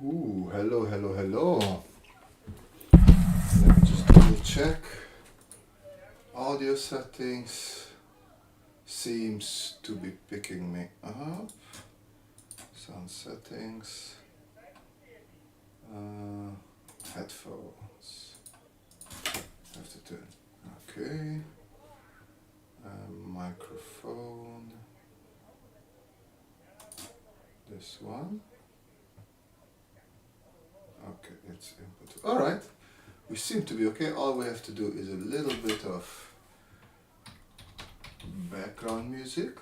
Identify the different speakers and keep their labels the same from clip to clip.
Speaker 1: Ooh, hello, hello, hello. Let me just double check. Audio settings seems to be picking me up. Sound settings. Uh, Headphones. Have to turn. Okay. Microphone. This one. Okay, it's input. Alright. We seem to be okay. All we have to do is a little bit of background music.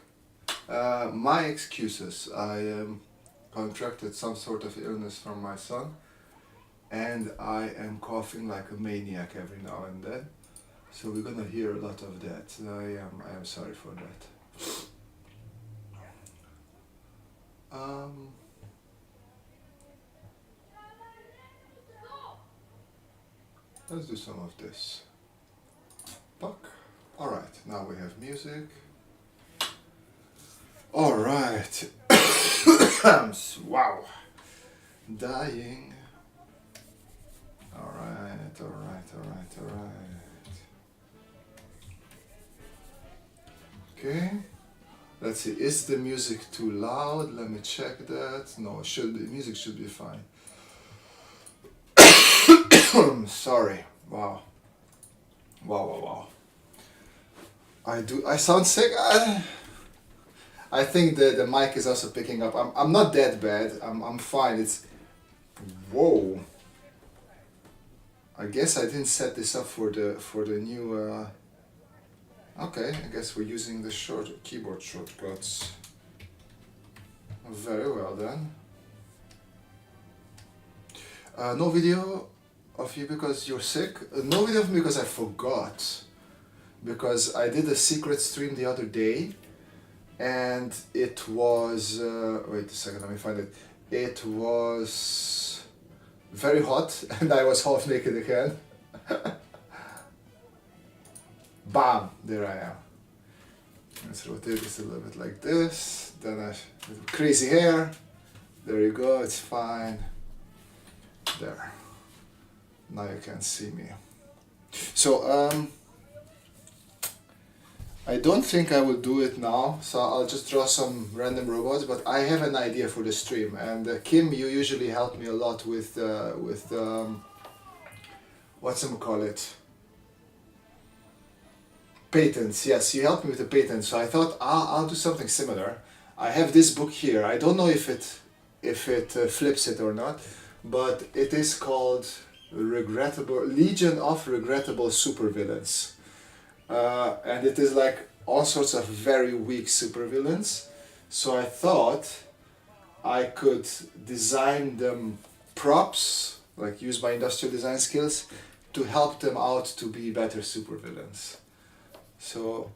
Speaker 1: My excuses. I contracted some sort of illness from my son, and I am coughing like a maniac every now and then. So we're gonna hear a lot of that. I am sorry for that. Um, let's do some of this. Puck. Alright, now we have music. Alright. Wow. Dying. Alright, alright, alright, alright. Okay. Let's see, is the music too loud? Let me check that. No, the music should be fine. Sorry. Wow. Wow, wow, wow. I sound sick? I think the mic is also picking up. I'm not that bad. I'm fine. It's... Whoa. I guess I didn't set this up for the new... Okay, I guess we're using the keyboard shortcuts. Very well then. No video of you because you're sick. No video of me because I forgot. Because I did a secret stream the other day, and it was... wait a second, let me find it. It was very hot, and I was half naked again. Bam! There I am. Let's rotate this a little bit like this. Then I crazy hair. There you go, it's fine. There. Now you can see me. So, I don't think I will do it now, so I'll just draw some random robots, but I have an idea for the stream. And Kim, you usually help me a lot with whatchamacallit? Patents. Yes, you helped me with the patents, so I thought I'll do something similar. I have this book here. I don't know if it flips it or not, but it is called Legion of Regrettable Supervillains. And it is like all sorts of very weak supervillains. So I thought I could design them props, like use my industrial design skills to help them out to be better supervillains. So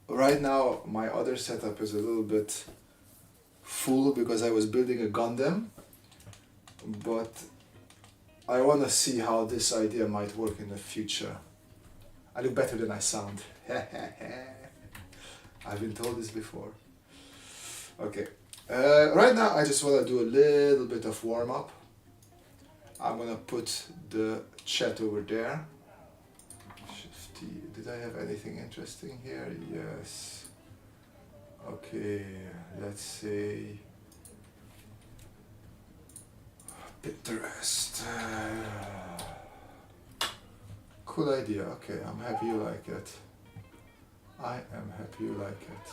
Speaker 1: right now my other setup is a little bit full because I was building a Gundam, but I want to see how this idea might work in the future. I look better than I sound. I've been told this before. Okay. Right now I just want to do a little bit of warm-up. I'm gonna put the chat over there. Shift T. Did I have anything interesting here? Yes. Okay, let's say Pinterest. Cool idea. Okay, I'm happy you like it. I am happy you like it.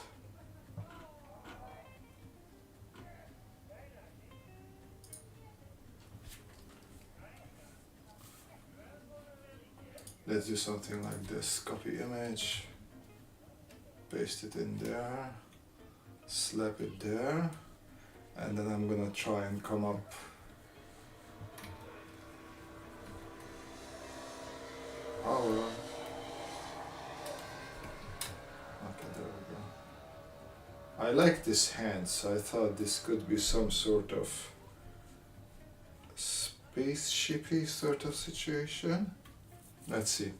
Speaker 1: Let's do something like this. Copy image, paste it in there, slap it there, and then I'm gonna try and come up. Oh, okay, there we go. I like this hand, so I thought this could be some sort of spaceshipy sort of situation. Let's see.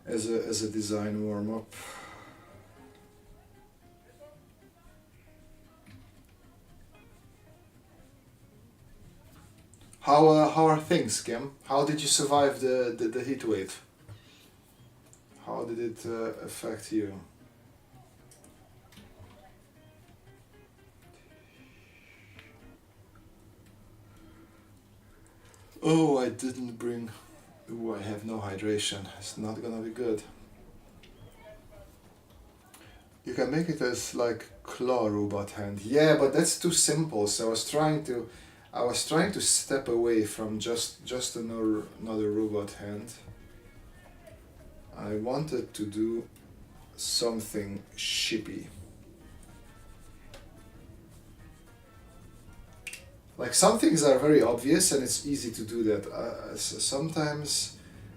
Speaker 1: As a design warm-up. How are things, Kim? How did you survive the heat wave? How did it affect you? Oh, I didn't bring. Ooh, I have no hydration. It's not gonna be good. You can make it as like claw robot hand. Yeah, but that's too simple. So I was trying to step away from just another robot hand. I wanted to do something shippy. Like some things are very obvious and it's easy to do that. Sometimes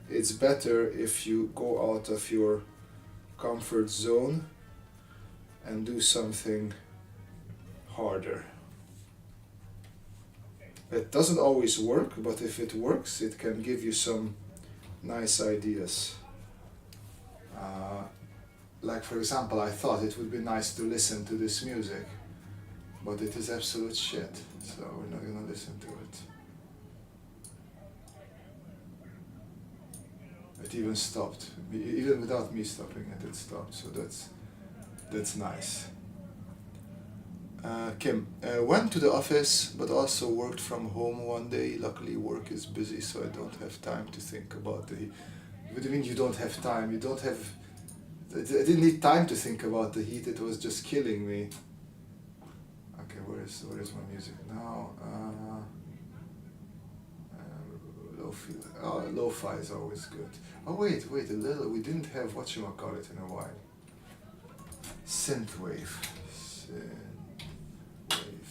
Speaker 1: it's better if you go out of your comfort zone and do something harder. It doesn't always work, but if it works, it can give you some nice ideas. Like for example, I thought it would be nice to listen to this music, but it is absolute shit, so we're not gonna listen to it. It even stopped, even without me stopping it, it stopped, so that's nice. Kim, went to the office but also worked from home one day. Luckily work is busy so I don't have time to think about the... What do you mean you don't have time? You don't have... I didn't need time to think about the heat, it was just killing me. Okay, where is my music now? Lo-fi is always good. Oh wait, a little, we didn't have whatchamacallit in a while. Synthwave.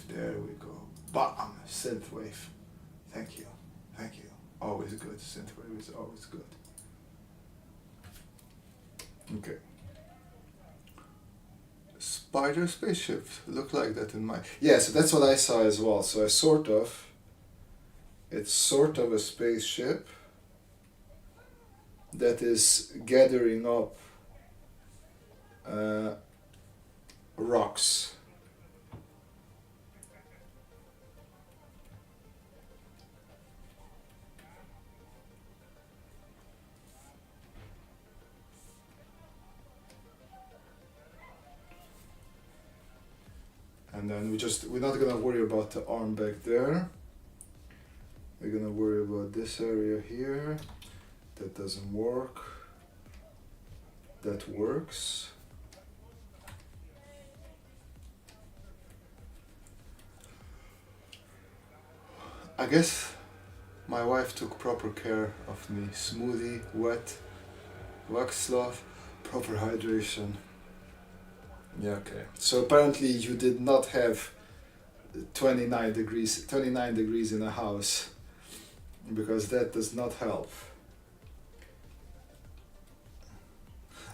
Speaker 1: There we go. Bam! Synthwave. Thank you. Always good. Synthwave is always good. Okay. Spider spaceship. Look like that in my... Yeah, so that's what I saw as well. So it's sort of a spaceship that is gathering up rocks. And then we're not gonna worry about the arm back there. We're gonna worry about this area here. That doesn't work. That works. I guess my wife took proper care of me. Smoothie, wet, wax sloth, proper hydration. Yeah, okay. So apparently you did not have 29 degrees in a house, because that does not help.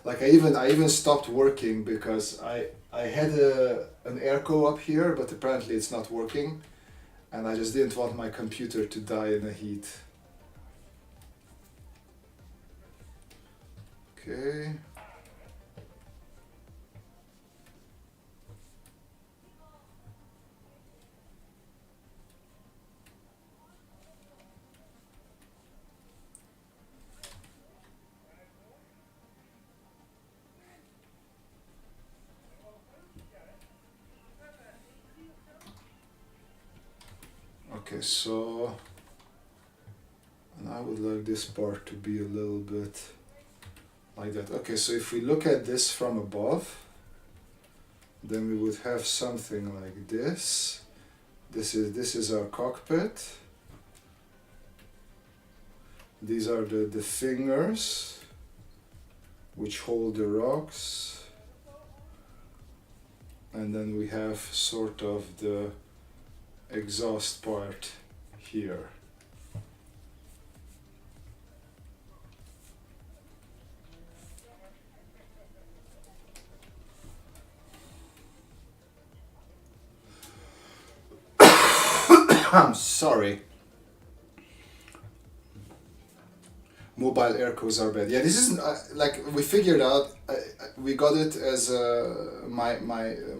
Speaker 1: Like I even stopped working because I had an airco up here, but apparently it's not working, and I just didn't want my computer to die in the heat. Okay. Okay, so, and I would like this part to be a little bit like that. Okay, so if we look at this from above, then we would have something like this. This is our cockpit. These are the fingers which hold the rocks. And then we have sort of the exhaust part here. I'm sorry. Mobile aircos are bad. Yeah, this isn't like we figured out. We got it as my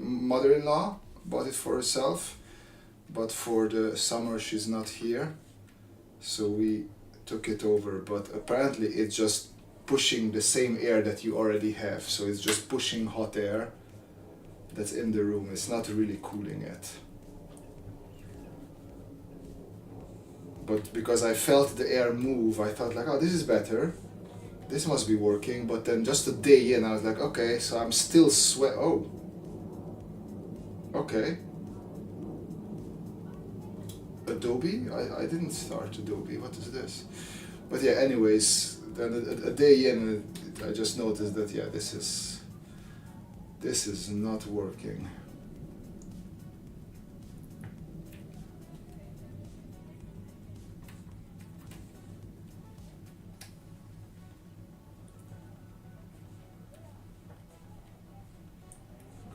Speaker 1: mother-in-law bought it for herself, but for the summer she's not here, So we took it over, but apparently it's just pushing the same air that you already have. So it's just pushing hot air that's in the room. It's not really cooling it. But because I felt the air move, I thought like, oh, this is better. This must be working. But then just a day in, I was like, okay, so I'm still sweat. Oh, okay. Adobe? I didn't start Adobe. What is this? But yeah, anyways, then a day in, I just noticed that yeah, this is not working.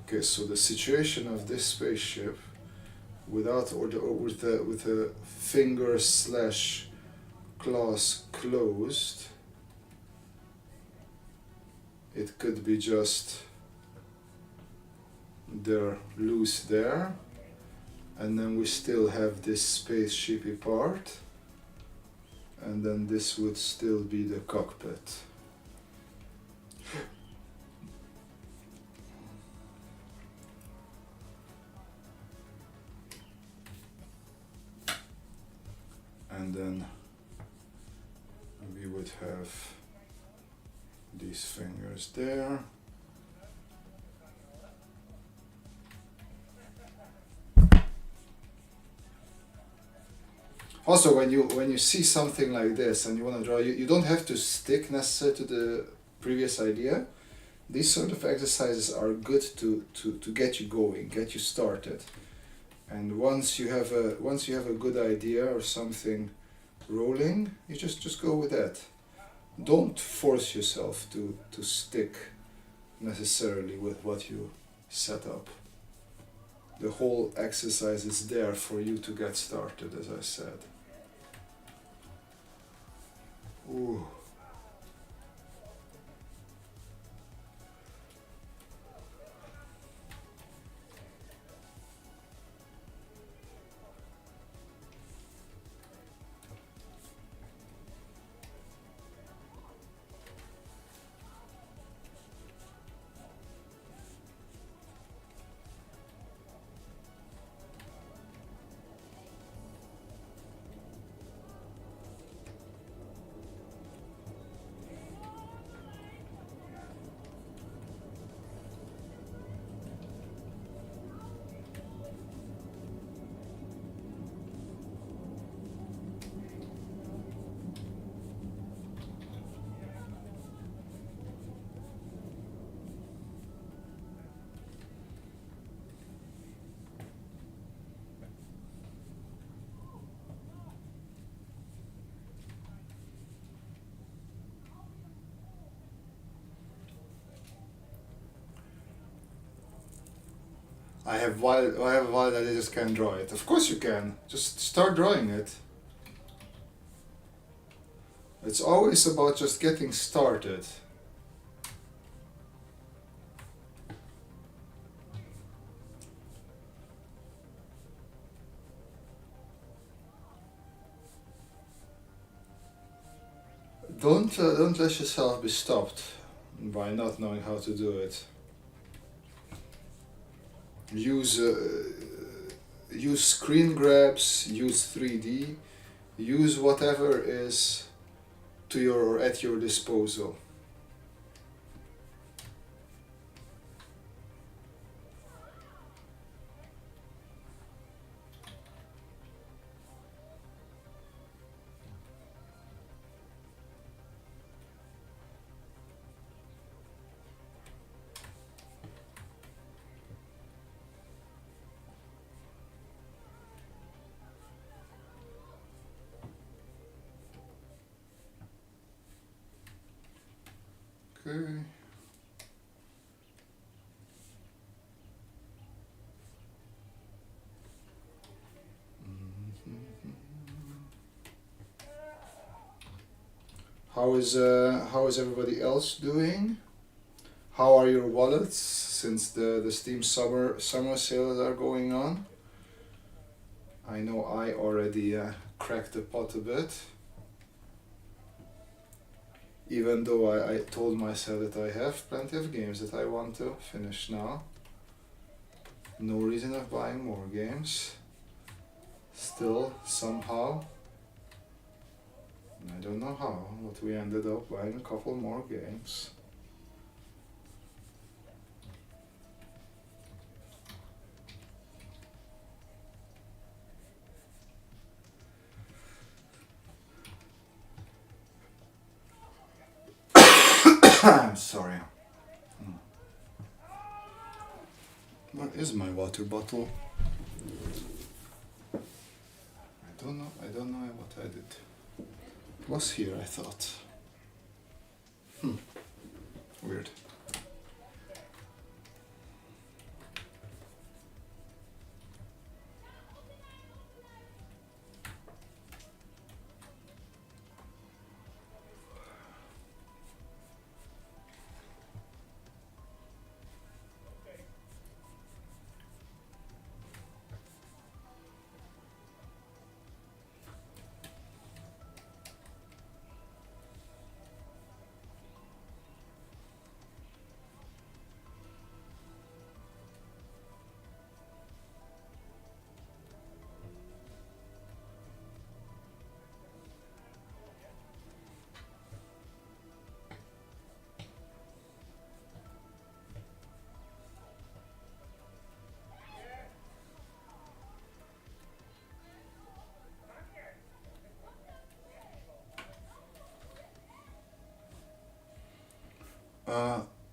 Speaker 1: Okay, so the situation of this spaceship, without or with the finger slash claws closed, it could be just they're loose there, and then we still have this spaceshipy part, and then this would still be the cockpit. And then we would have these fingers there. Also, when you see something like this and you want to draw, you don't have to stick necessarily to the previous idea. These sort of exercises are good to get you going, get you started. And once you have a good idea or something rolling, you just go with that. Don't force yourself to stick necessarily with what you set up. The whole exercise is there for you to get started, as I said. Ooh. I have a while that I just can't draw it. Of course you can. Just start drawing it. It's always about just getting started. Don't let yourself be stopped by not knowing how to do it. Use screen grabs, use 3D, use whatever is to your or at your disposal. Okay. How is everybody else doing? How are your wallets since the Steam summer sales are going on? I know I already cracked the pot a bit. Even though I told myself that I have plenty of games that I want to finish now. No reason of buying more games. Still, somehow, I don't know how, but we ended up buying a couple more games. I'm sorry. Where is my water bottle? I don't know what I did. It was here, I thought. Weird.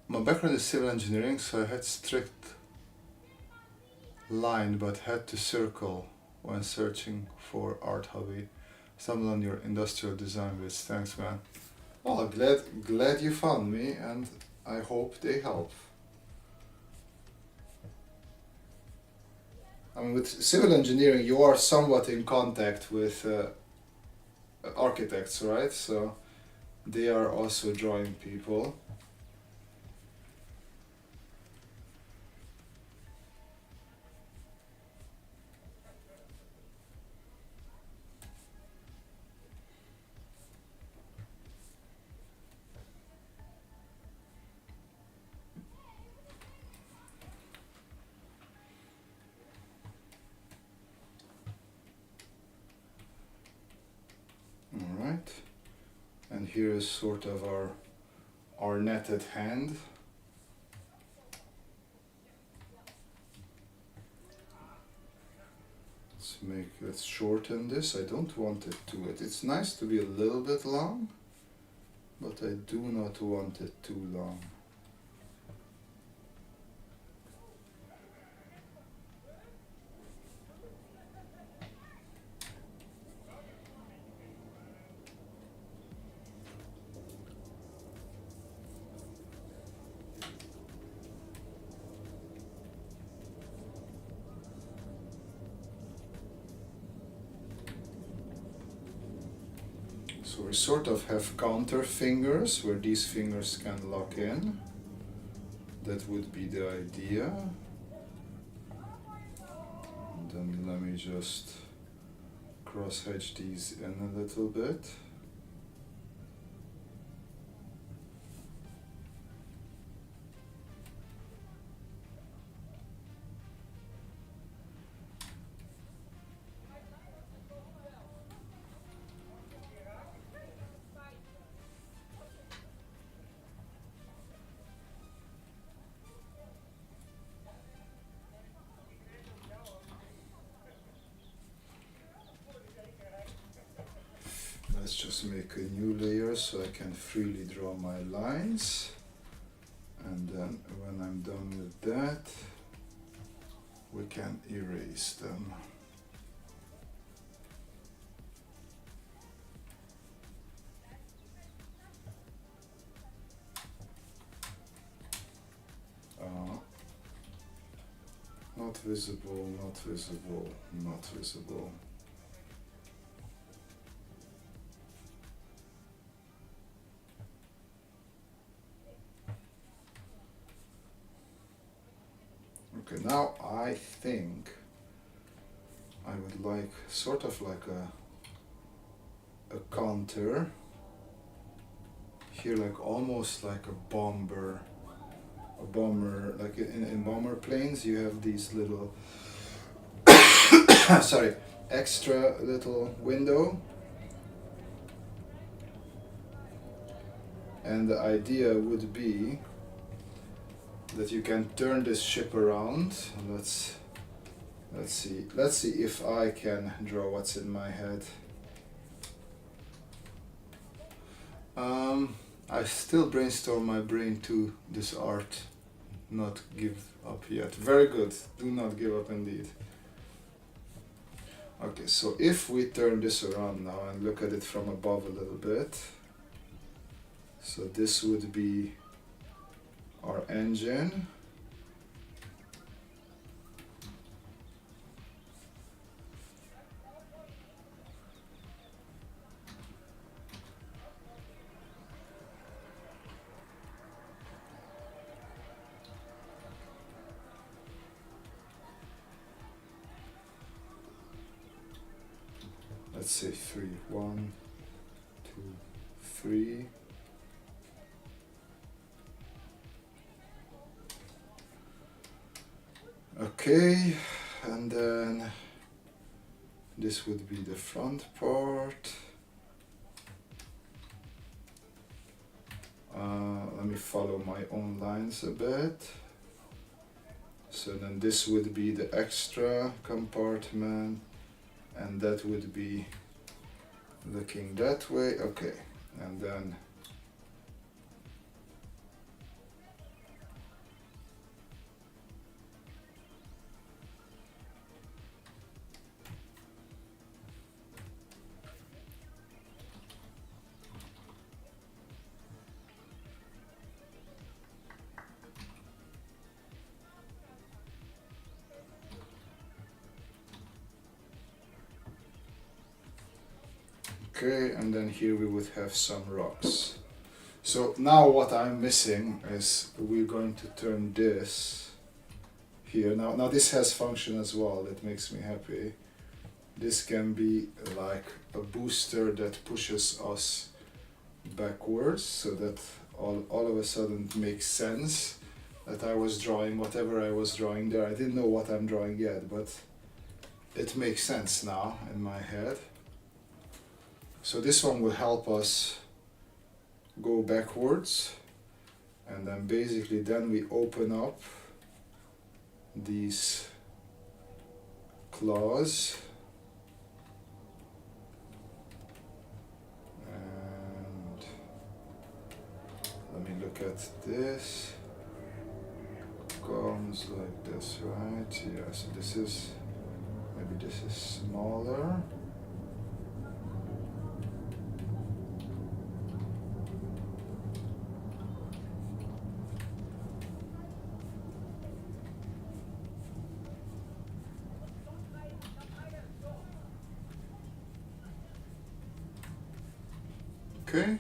Speaker 1: My background is civil engineering, so I had strict line but had to circle when searching for art hobby. Stumbled on your industrial design bits. Thanks, man. Oh, glad you found me, and I hope they help. I mean, with civil engineering, you are somewhat in contact with architects, right? So they are also drawing people. Alright, and here is sort of our netted hand. Let's shorten this. I don't want it to it's nice to be a little bit long, but I do not want it too long. So we sort of have counter fingers where these fingers can lock in. That would be the idea. And then let me just cross hatch these in a little bit. Let's just make a new layer so I can freely draw my lines. And then when I'm done with that, we can erase them. Not visible, not visible, not visible. Okay, now I think I would like sort of like a counter here, like almost like a bomber, like in bomber planes you have these little sorry, extra little window, and the idea would be that you can turn this ship around. Let's see if I can draw what's in my head. I still brainstorm my brain to this art. Not give up yet. Very good. Do not give up indeed. Okay, so if we turn this around now and look at it from above a little bit. So this would be our engine. Let's say 3. 1, 2, 3. Okay, and then this would be the front part. Let me follow my own lines a bit. So then this would be the extra compartment, and that would be looking that way. Okay, and then okay, and then here we would have some rocks. So now what I'm missing is we're going to turn this here. Now this has function as well, that makes me happy. This can be like a booster that pushes us backwards, so that all of a sudden it makes sense that I was drawing whatever I was drawing there. I didn't know what I'm drawing yet, but it makes sense now in my head. So this one will help us go backwards, and then basically then we open up these claws, and let me look at this. Comes like this, right? Yeah, so this is, maybe this is smaller. Okay.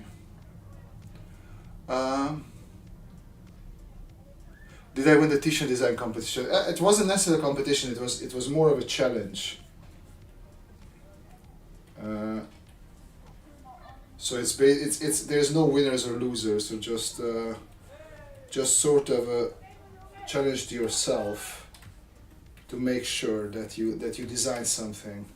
Speaker 1: Did I win the t-shirt design competition? It wasn't necessarily a competition. It was more of a challenge. So it's there's no winners or losers. So just sort of a challenge to yourself to make sure that you design something.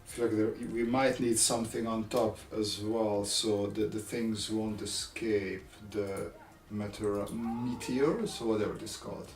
Speaker 1: I feel like we might need something on top as well, so that the things won't escape the meteors, or whatever it's called.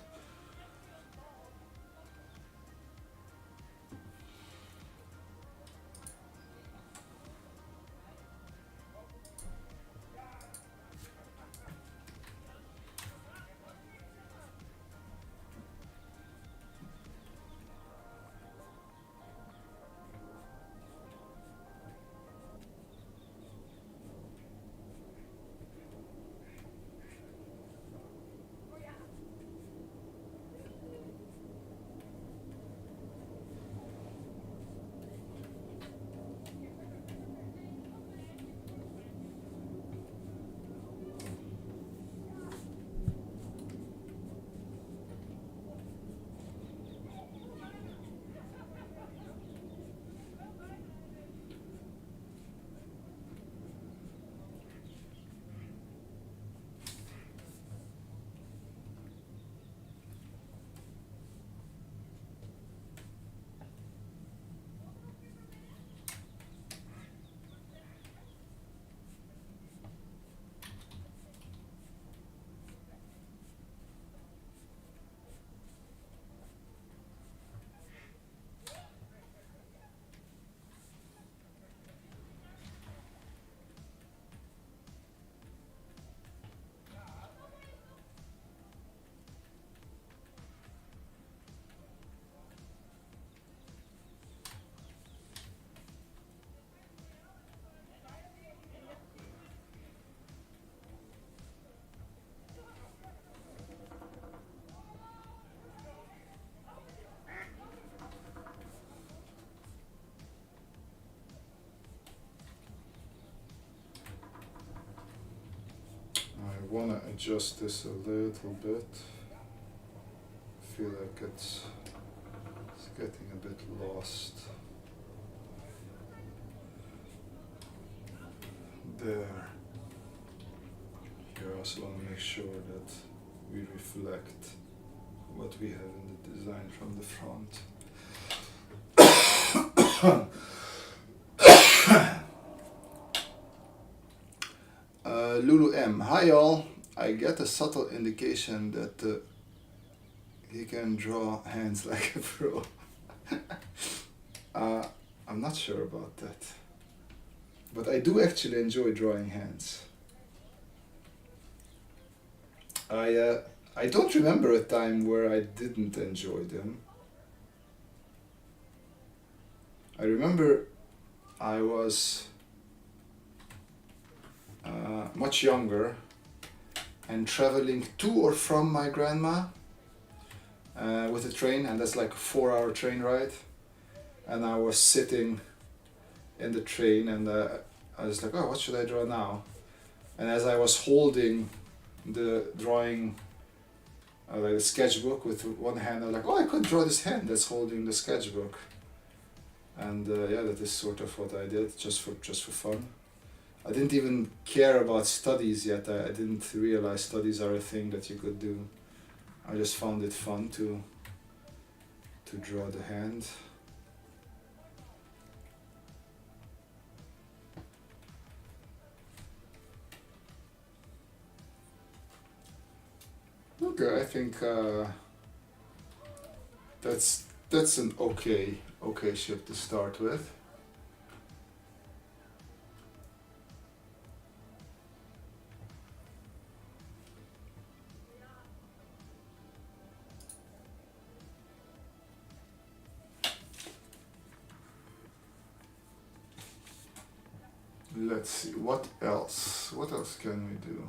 Speaker 1: want to adjust this a little bit. I feel like it's getting a bit lost. There. Here I also want to make sure that we reflect what we have in the design from the front. Lulu M. Hi all. I get a subtle indication that he can draw hands like a pro. I'm not sure about that. But I do actually enjoy drawing hands. I don't remember a time where I didn't enjoy them. I remember I was much younger and traveling to or from my grandma with a train, and that's like a 4-hour train ride. And I was sitting in the train and I was like, oh, what should I draw now? And as I was holding the drawing, like the sketchbook with one hand, I was like, oh, I could draw this hand that's holding the sketchbook. And yeah, that is sort of what I did, just for fun. I didn't even care about studies yet. I didn't realize studies are a thing that you could do. I just found it fun to draw the hand. Okay, I think that's an okay shape to start with. Let's see, what else? What else can we do?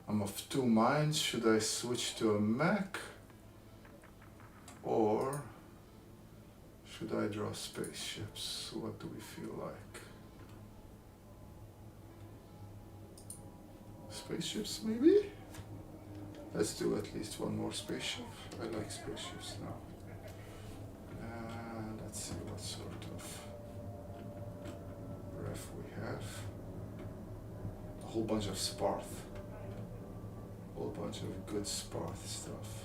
Speaker 1: I'm of two minds. Should I switch to a Mac? Or should I draw spaceships? What do we feel like? Spaceships, maybe? Let's do at least one more spaceship. I like spaceships now. Let's see what sort of ref we have. A whole bunch of Sparth. A whole bunch of good Sparth stuff.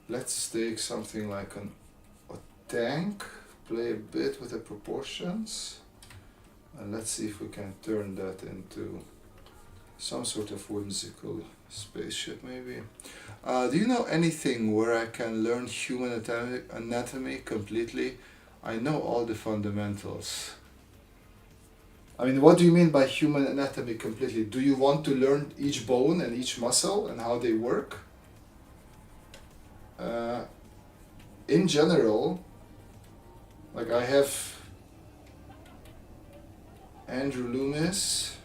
Speaker 1: Let's take something like a tank, play a bit with the proportions, and let's see if we can turn that into some sort of whimsical spaceship maybe. Do you know anything where I can learn human anatomy completely? I know all the fundamentals. I mean, what do you mean by human anatomy completely? Do you want to learn each bone and each muscle and how they work? In general, like I have Andrew Loomis.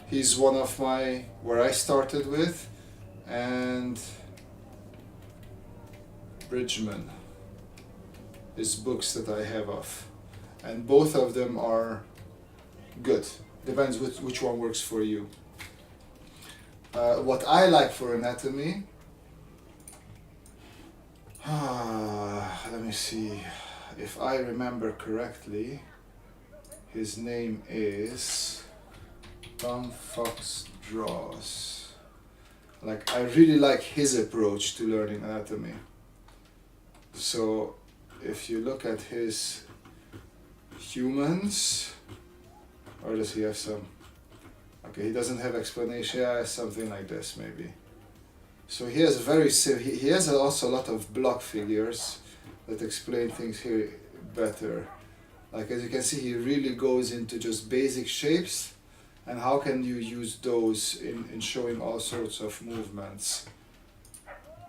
Speaker 1: He's one of my, where I started with, and Bridgman is books that I have of. And both of them are good. Depends which one works for you. What I like for anatomy, let me see, if I remember correctly, his name is Tom Fox Draws. Like, I really like his approach to learning anatomy. So if you look at his humans, or does he have some? Okay, he doesn't have explanation. Yeah, something like this maybe. So he has he has also a lot of block figures that explain things here better. Like as you can see, he really goes into just basic shapes and how can you use those in showing all sorts of movements.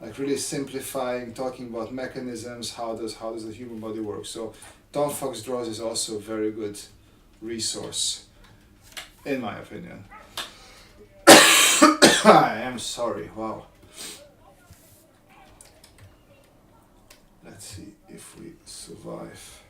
Speaker 1: Like really simplifying, talking about mechanisms, how does the human body work. So Tom Fox Draws is also a very good resource, in my opinion. I am sorry, wow. Let's see if we survive.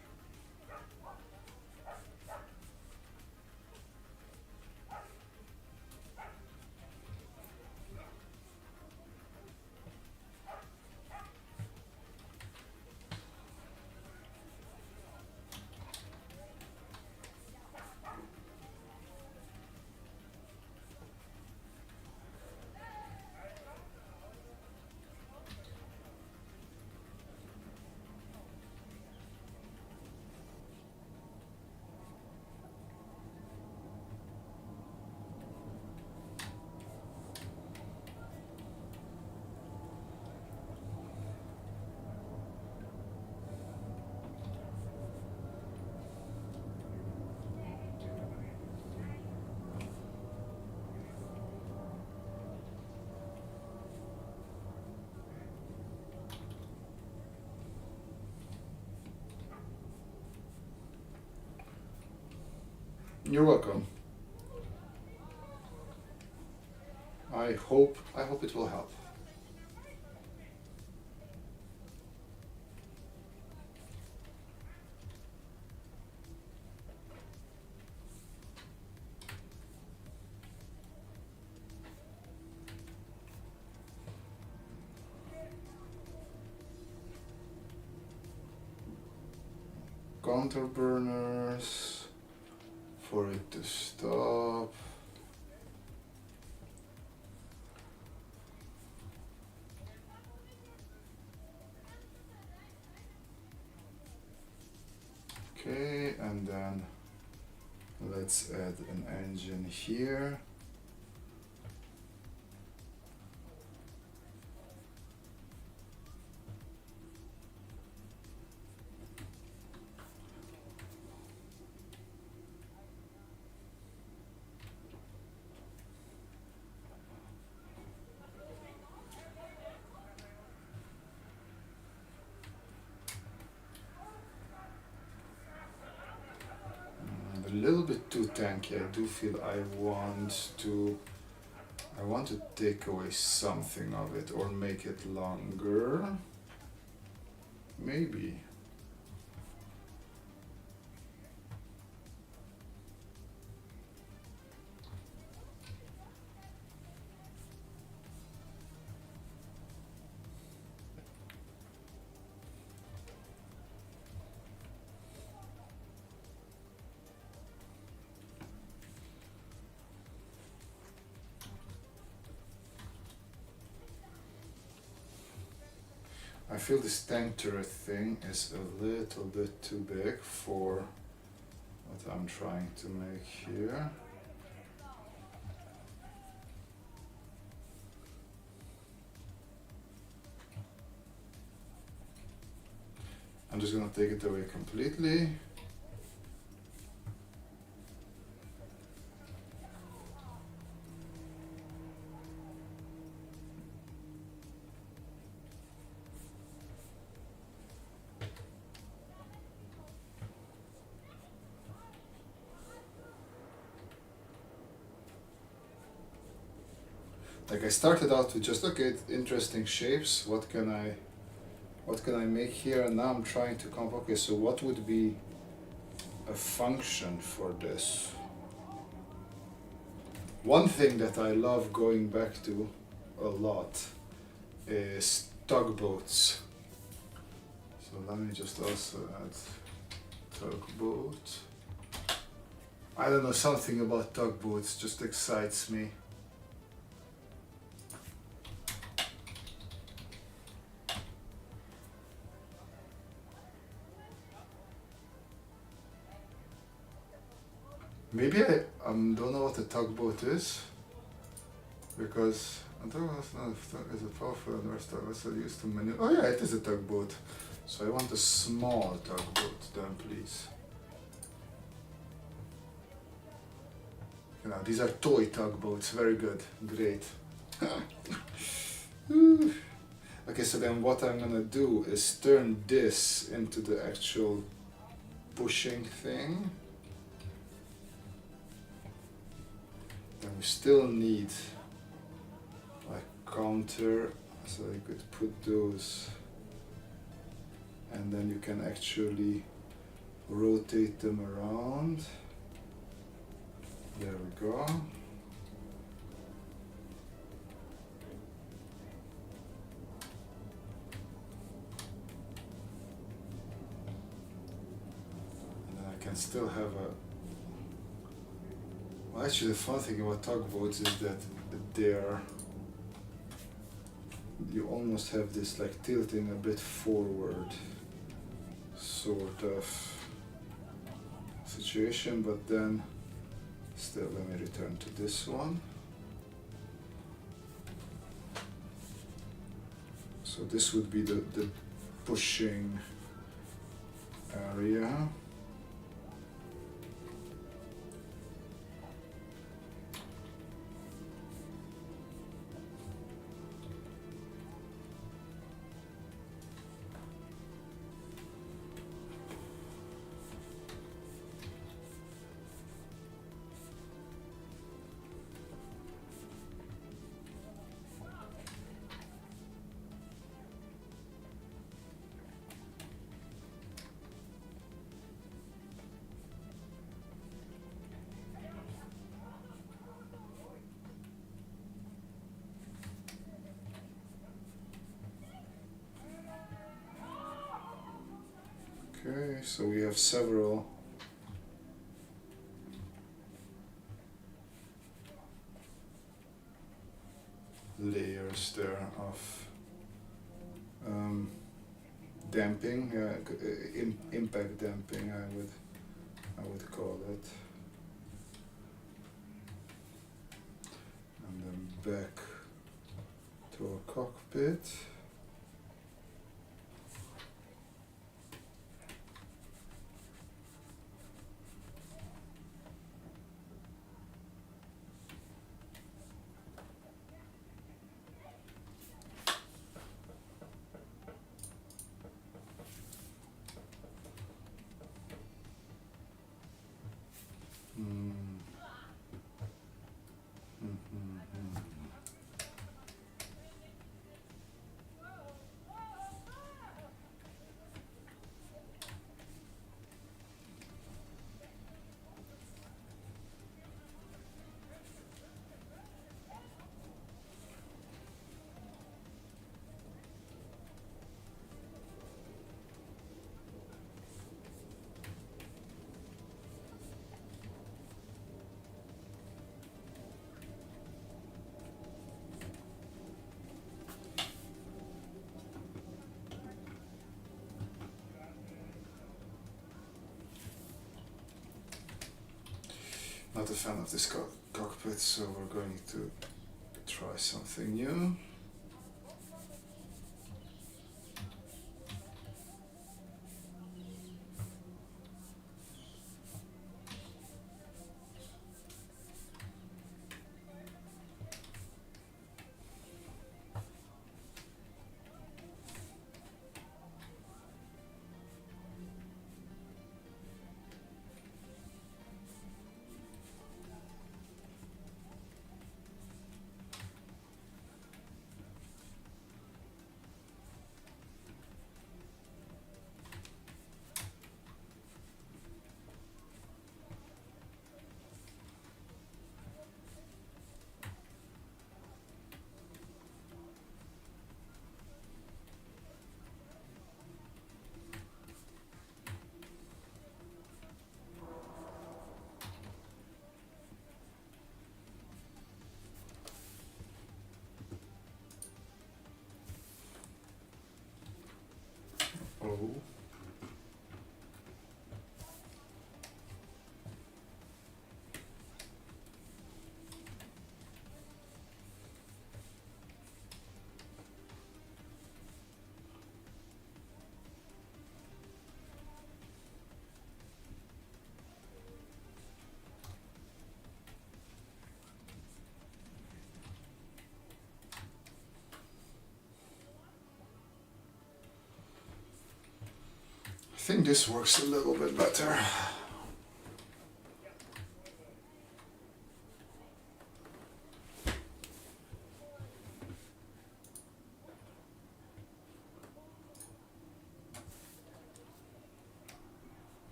Speaker 1: You're welcome. I hope it will help. Counter burners for it to stop. Okay, and then let's add an engine here. A little bit too tanky. I do feel I want to take away something of it or make it longer. Maybe. I feel this tank turret thing is a little bit too big for what I'm trying to make here. I'm just gonna take it away completely. Like I started out with just okay, interesting shapes. What can I make here? And now I'm trying to come up. Okay, so what would be a function for this? One thing that I love going back to a lot is tugboats. So let me just also add tugboat. I don't know, something about tugboats just excites me. Maybe I don't know what a tugboat is. because I don't know if that is a powerful and rest vessel used to maneuver. Oh yeah, it is a tugboat. So I want a small tugboat then, please. You know, these are toy tugboats. Very good. Great. Okay, so then what I'm gonna do is turn this into the actual pushing thing. Then we still need a counter, so I could put those, and then you can actually rotate them around. There we go. Can still have a. Well, actually, the fun thing about tugboats is that they're. You almost have this like tilting a bit forward sort of situation, but then still, let me return to this one. So this would be the pushing area. Okay, so we have several layers there of damping, impact damping, I would call it, and then back to our cockpit. Not a fan of this cockpit, so we're going to try something new. Oh. think this works a little bit better.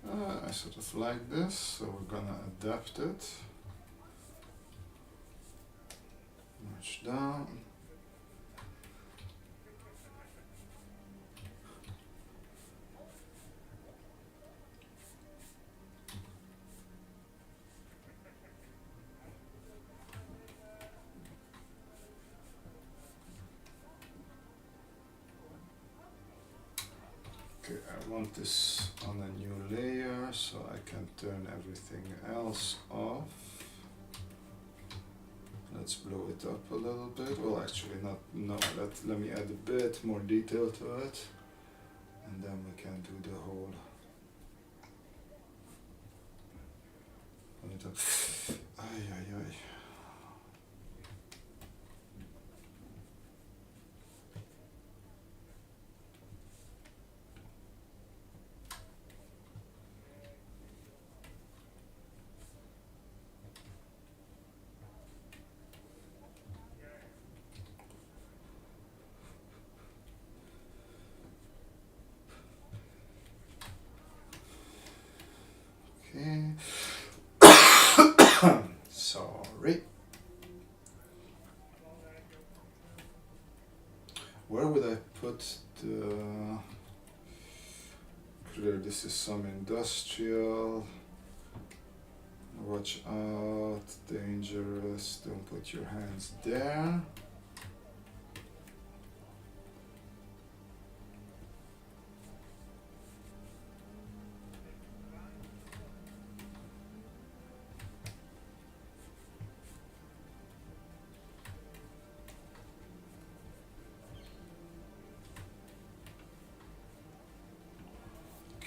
Speaker 1: I sort of like this, so we're gonna adapt it. Merge down. Okay, I want this on a new layer so I can turn everything else off. Let's blow it up a little bit. Well, actually not, no, let me add a bit more detail to it. And then we can do the whole... Ay, ay, ay. Sorry. Where would I put the... Clear, this is some industrial. Watch out, dangerous, don't put your hands there.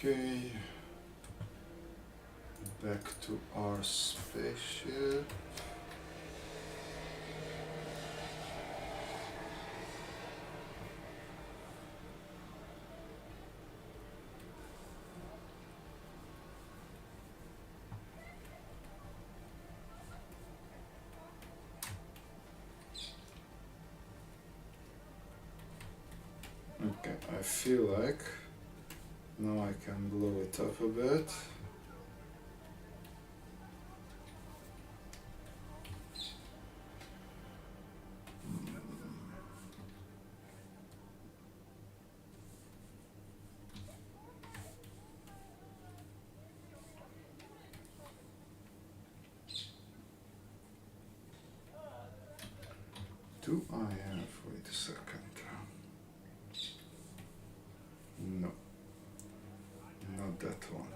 Speaker 1: Okay, back to our spaceship. Okay, I feel like now I can blow it up a bit. Do I have, wait a second. No, not that one.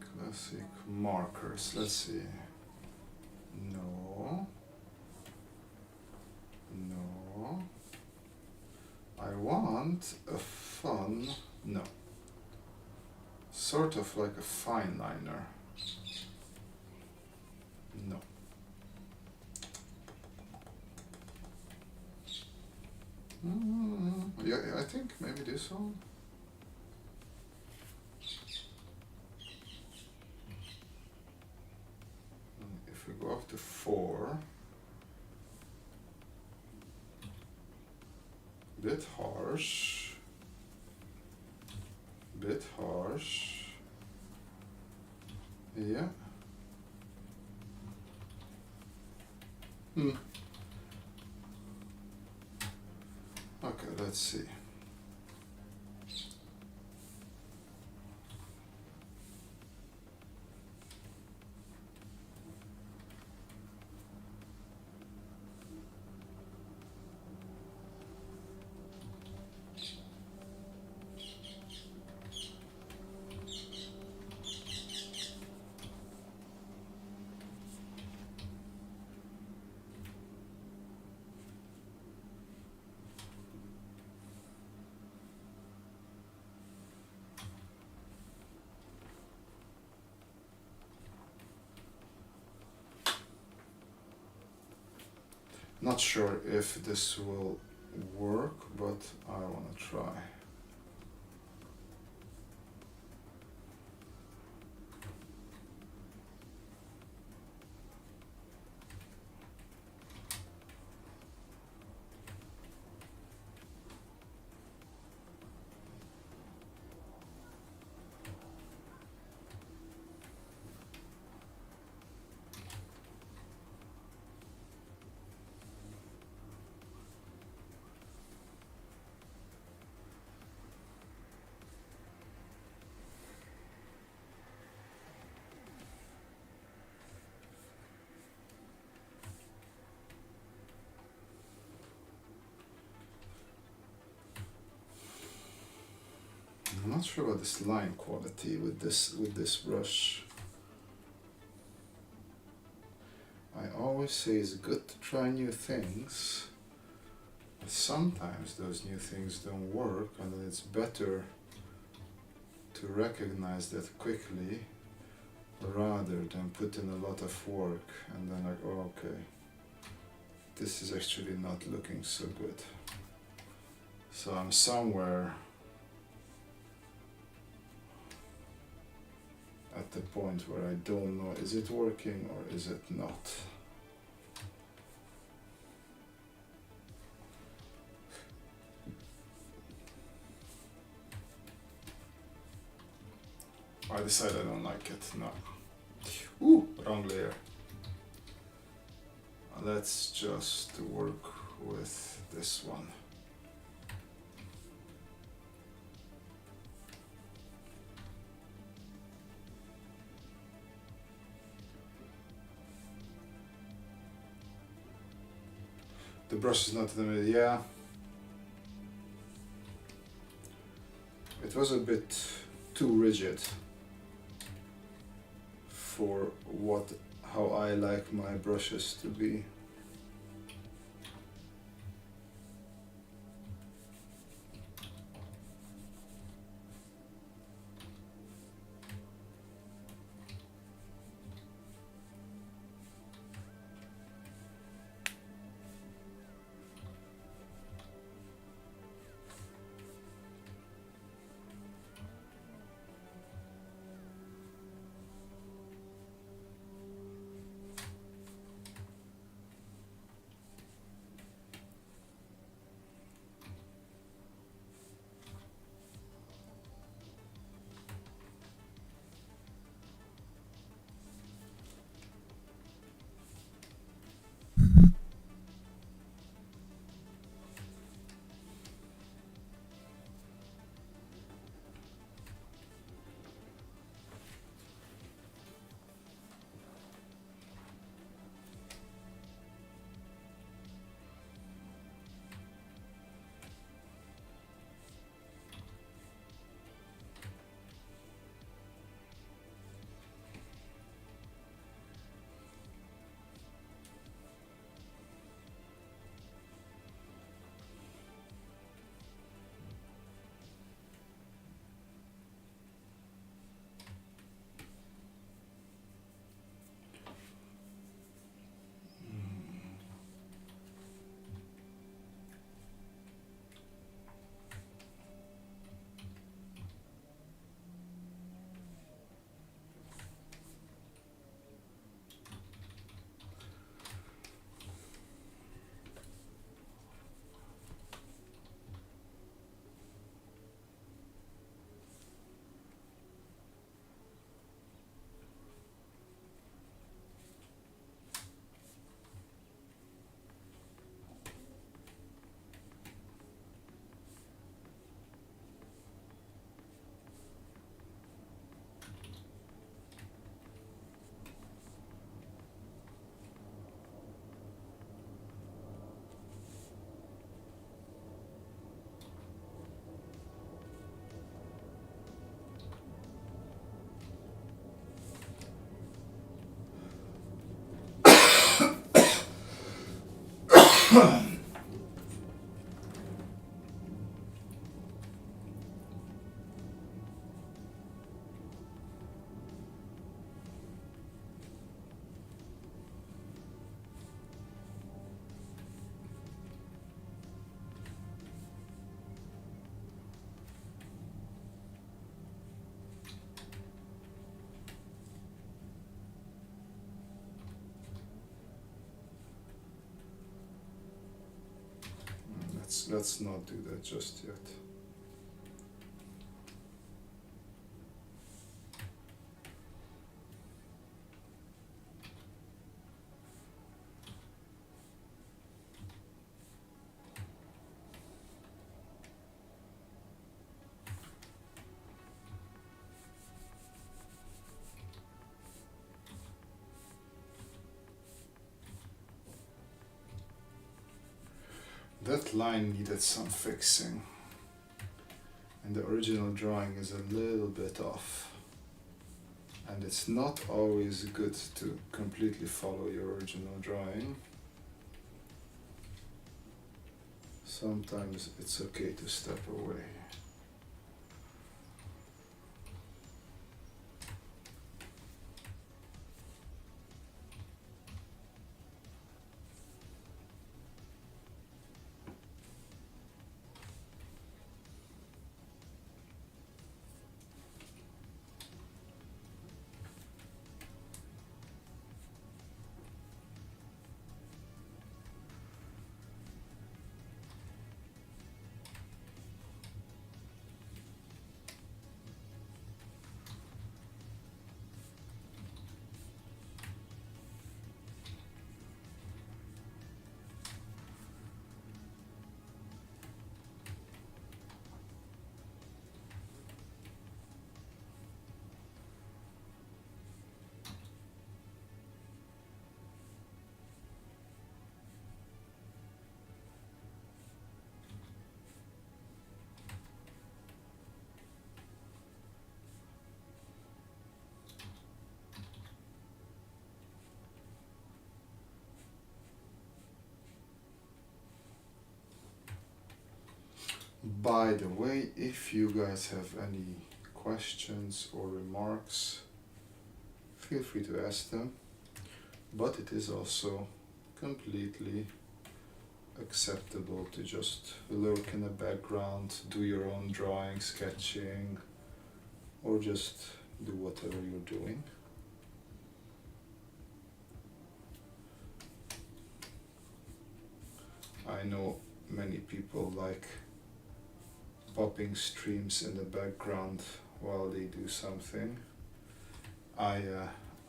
Speaker 1: Classic markers, let's see. No. No. I want a fun, no. Sort of like a fine liner. No. Yeah, I think maybe this one. If we go up to 4, bit harsh, Yeah. Hmm. Okay, let's see. Not sure if this will work, but I want to try. I'm not sure about this line quality with this brush. I always say it's good to try new things, but sometimes those new things don't work, and then it's better to recognize that quickly rather than put in a lot of work and then like, oh, okay, this is actually not looking so good. So I'm somewhere at the point where I don't know, is it working or is it not? I decide I don't like it, no. Ooh, wrong layer. Let's just work with this one. The brush is not in the middle, yeah. It was a bit too rigid for how I like my brushes to be. Let's not do that just yet. That line needed some fixing, and the original drawing is a little bit off. And it's not always good to completely follow your original drawing. Sometimes it's okay to step away. By the way, if you guys have any questions or remarks, feel free to ask them, but it is also completely acceptable to just lurk in the background, do your own drawing, sketching, or just do whatever you're doing. I know many people like popping streams in the background while they do something. I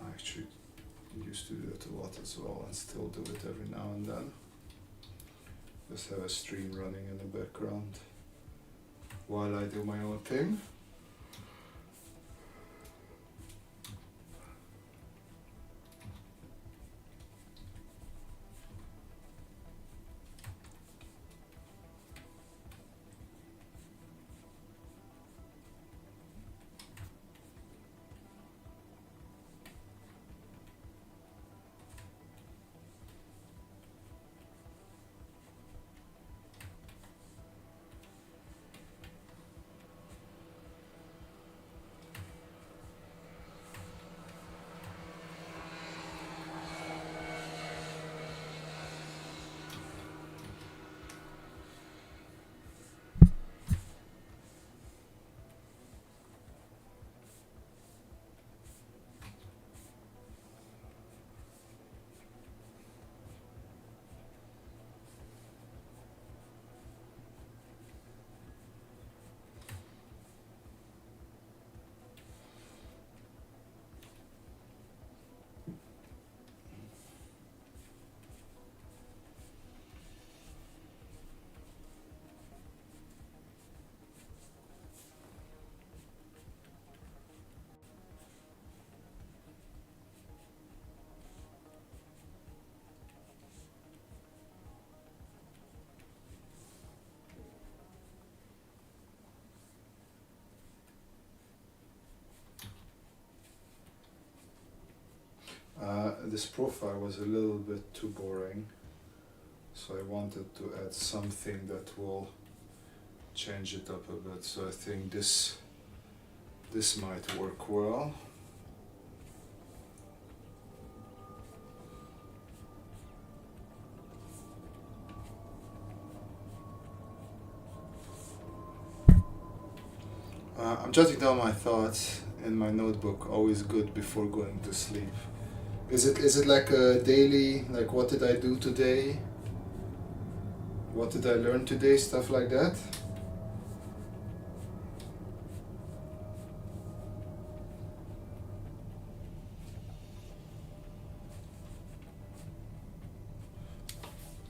Speaker 1: actually used to do it a lot as well, and still do it every now and then. Just have a stream running in the background while I do my own thing. This profile was a little bit too boring, So I wanted to add something that will change it up a bit. So I think this might work well. I'm jotting down my thoughts in my notebook, always good before going to sleep. Is it like a daily, like what did I do today? What did I learn today? Stuff like that?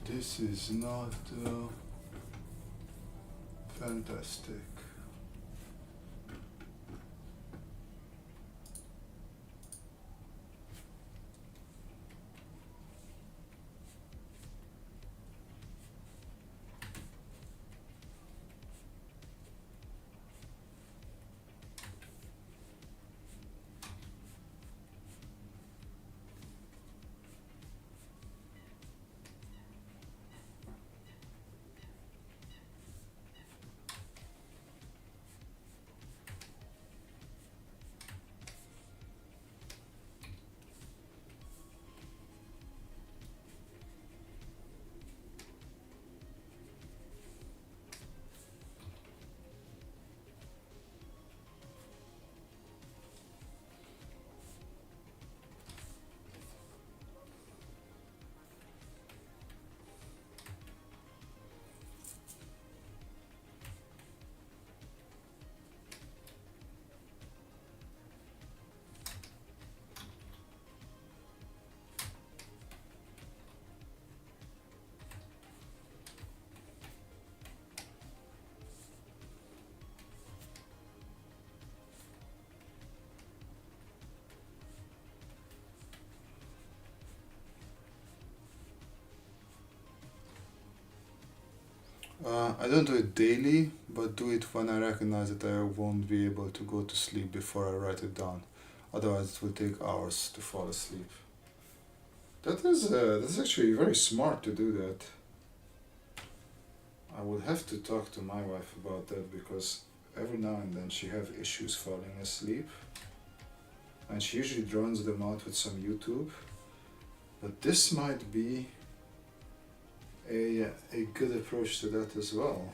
Speaker 1: This is not fantastic. I don't do it daily, but do it when I recognize that I won't be able to go to sleep before I write it down. Otherwise, it will take hours to fall asleep. That's actually very smart to do that. I would have to talk to my wife about that because every now and then she have issues falling asleep, and she usually drowns them out with some YouTube. But this might be a good approach to that as well.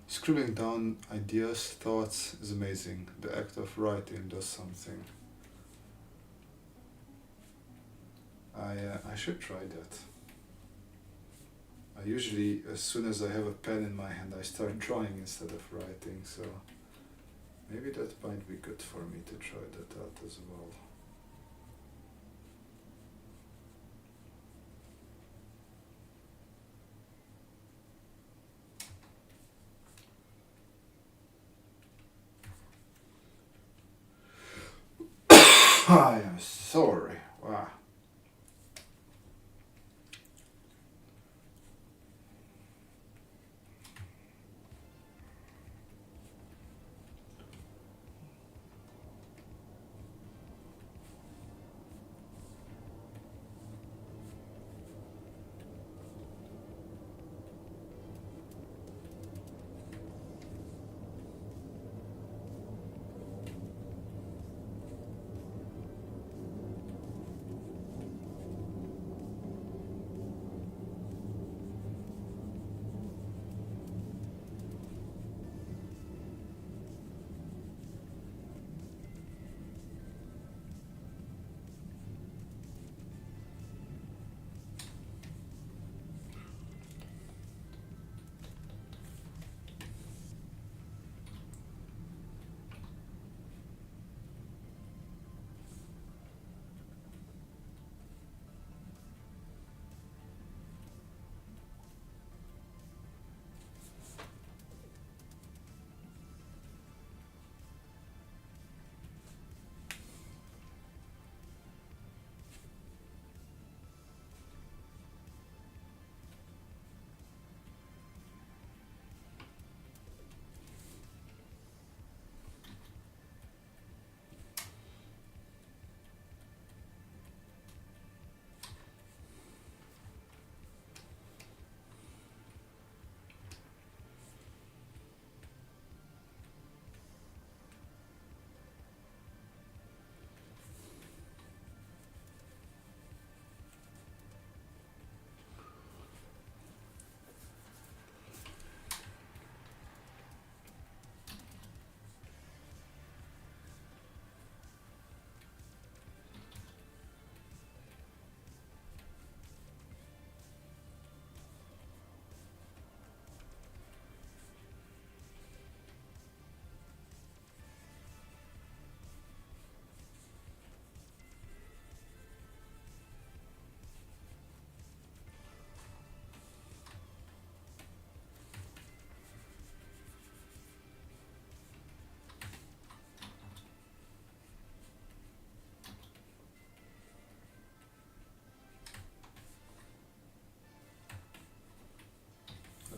Speaker 1: Scribbling down ideas, thoughts is amazing. The act of writing does something. I should try that. I usually, as soon as I have a pen in my hand, I start drawing instead of writing, so maybe that might be good for me to try that out as well. I am sorry. Wow.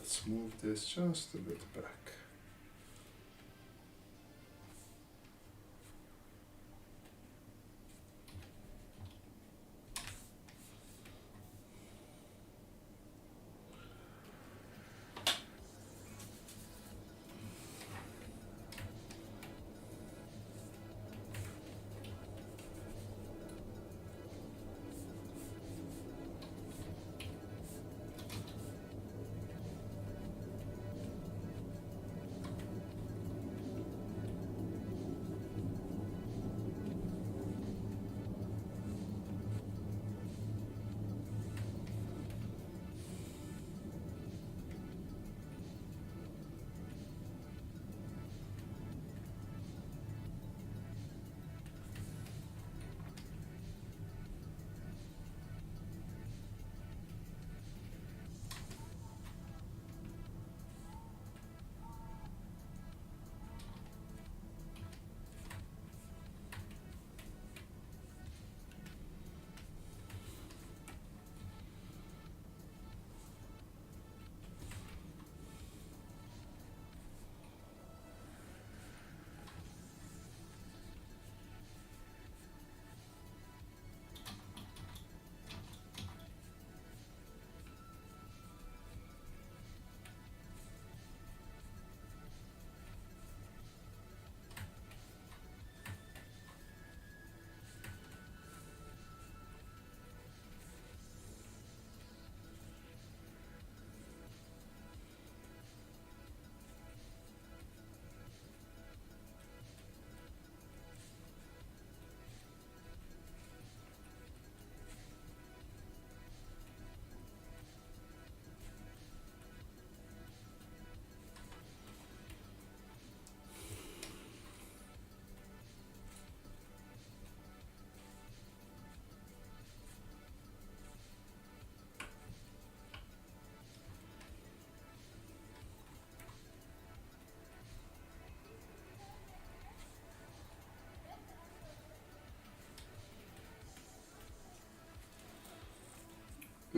Speaker 1: Let's move this just a bit back.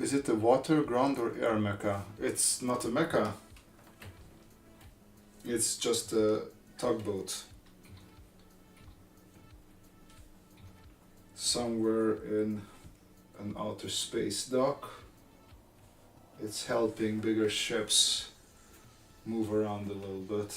Speaker 1: Is it a water, ground, or air mecha? It's not a mecha. It's just a tugboat. Somewhere in an outer space dock. It's helping bigger ships move around a little bit.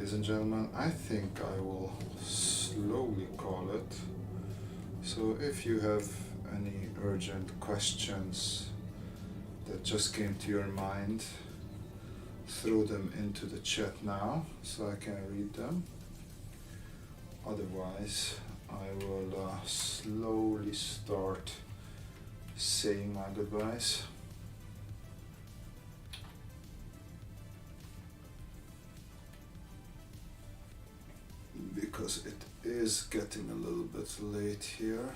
Speaker 1: ladies and gentlemen, I think I will slowly call it. So if you have any urgent questions that just came to your mind, throw them into the chat now so I can read them. Otherwise, I will slowly start saying my goodbyes. Because it is getting a little bit late here.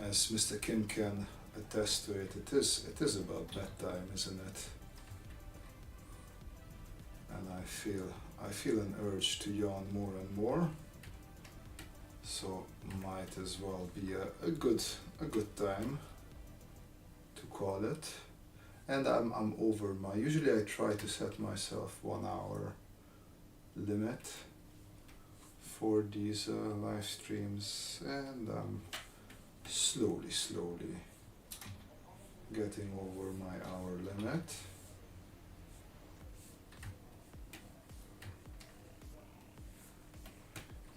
Speaker 1: As Mr. Kim can attest to it, it is about bedtime, isn't it? And I feel an urge to yawn more and more. So might as well be a good time to call it. And I'm over my, usually I try to set myself 1 hour limit for these live streams, and I'm slowly getting over my hour limit.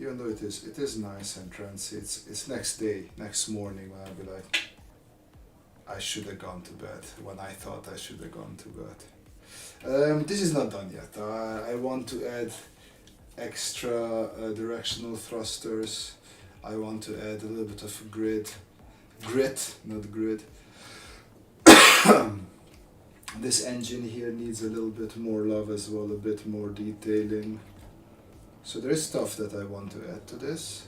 Speaker 1: Even though it is nice and trancy, it's next morning when I'll be like, I should have gone to bed, when I thought I should have gone to bed. This is not done yet. I want to add extra directional thrusters. I want to add a little bit of grit, not grid. This engine here needs a little bit more love as well, a bit more detailing. So there is stuff that I want to add to this,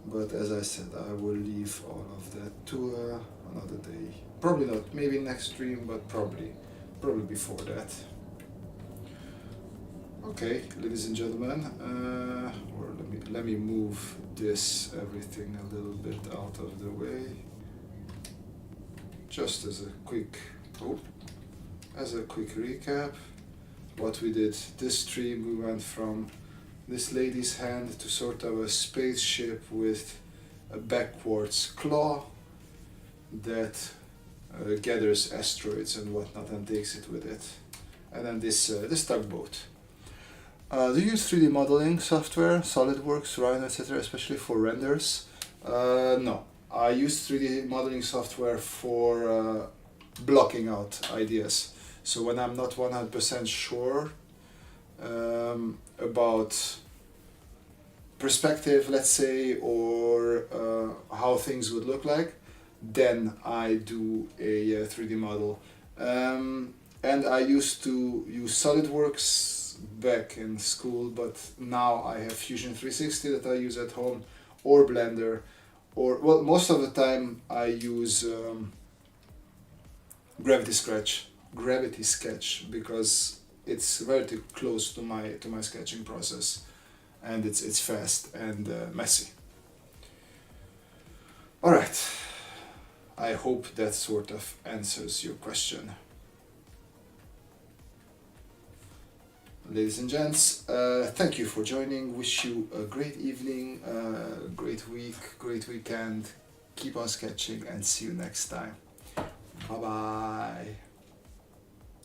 Speaker 1: but as I said, I will leave all of that to another day. Probably not, maybe next stream, but probably before that. Okay, ladies and gentlemen, or let me move everything a little bit out of the way. Just as a quick recap, what we did this stream, we went from this lady's hand to sort of a spaceship with a backwards claw that gathers asteroids and whatnot and takes it with it. And then this tugboat. Do you use 3D modeling software, SolidWorks, Rhino, etc., especially for renders? No, I use 3D modeling software for blocking out ideas. So when I'm not 100% sure about perspective, let's say, or how things would look like, then I do a 3D model. And I used to use SolidWorks back in school, but now I have Fusion 360 that I use at home, or Blender, or, well, most of the time I use Gravity Sketch because it's very close to my sketching process, and it's fast and messy. All right, I hope that sort of answers your question. Ladies and gents, thank you for joining. Wish you a great evening, great week, great weekend. Keep on sketching, and see you next time. Bye bye.